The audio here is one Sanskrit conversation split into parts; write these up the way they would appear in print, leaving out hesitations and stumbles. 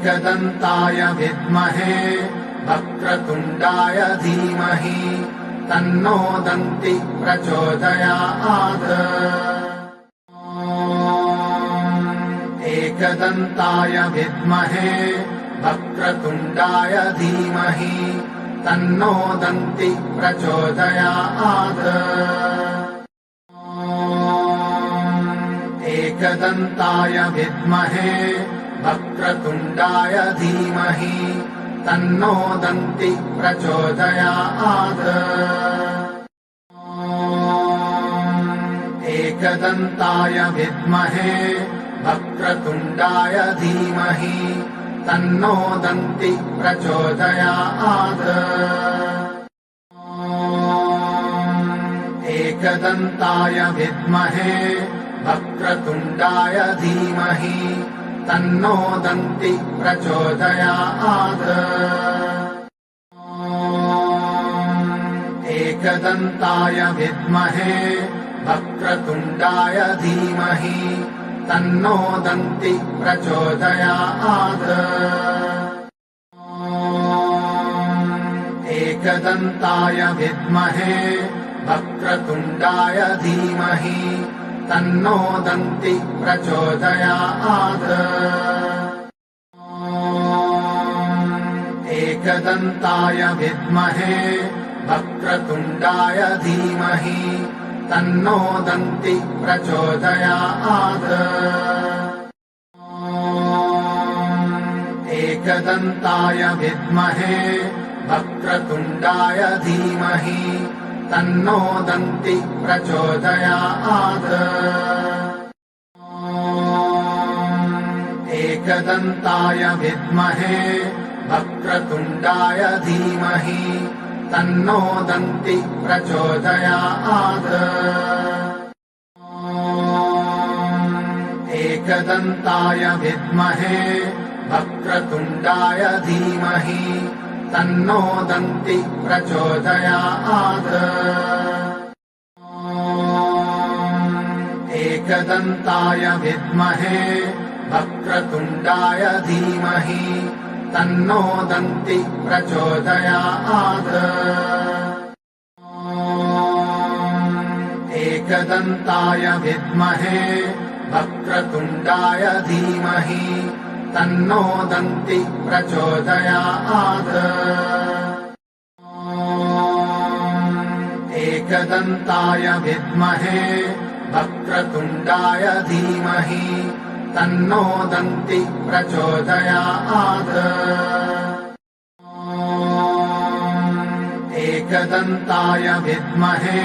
एकदन्ताय विद्महे वक्रतुण्डाय धीमहि तन्नो दन्ति प्रचोदयात्। एकदन्ताय विद्महे वक्रतुण्डाय धीमहि तन्नो दन्ति प्रचोदयात्। एकदन्ताय विद्महे वक्रतुण्डाय धीमहि तन्नो दन्ति प्रचोदयात्। एकदन्ताय विद्महे वक्रतुण्डाय धीमहि तन्नो दन्ति प्रचोदयात्। एकदन्ताय विद्महे वक्रतुण्डाय धीमहि तन्नो दन्ति प्रचोदयात्। एकदन्ताय विद्महे वक्रतुण्डाय धीमहि तन्नो दन्ति प्रचोदयात्। एकदन्ताय विद्महे वक्रतुण्डाय धीमहि तन्नो दन्ति प्रचोदयात्। एकदन्ताय विद्महे वक्रतुण्डाय धीमहि तन्नो दन्ति प्रचोदयात्। एकदन्ताय विद्महे वक्रतुण्डाय धीमहि तन्नो दन्ति प्रचोदयात्। एकदन्ताय विद्महे वक्रतुण्डाय धीमहि तन्नो दन्ति प्रचोदयात्। एकदन्ताय विद्महे वक्रतुण्डाय धीमहि तन्नो दन्ति प्रचोदयात्। एकदन्ताय विद्महे वक्रतुण्डाय धीमहि तन्नो दन्ति प्रचोदयात्। एकदन्ताय विद्महे वक्रतुण्डाय धीमहि तन्नो दन्ति प्रचोदयात्। एकदन्ताय विद्महे वक्रतुण्डाय धीमहि तन्नो दन्ति प्रचोदयात्। एकदन्ताय विद्महे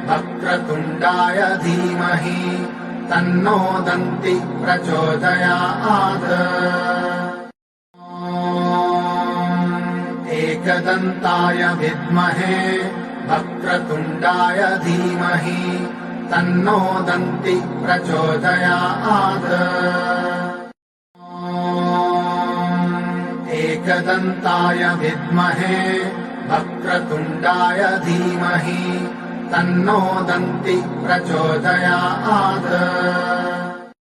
वक्रतुण्डाय धीमहि तन्नो दन्ति प्रचोदयात्। एकदन्ताय विद्महे वक्रतुण्डाय धीमहि तन्नो दन्ति प्रचोदयात्। एकदन्ताय विद्महे वक्रतुण्डाय धीमहि तन्नो दन्ति प्रचोदयात्।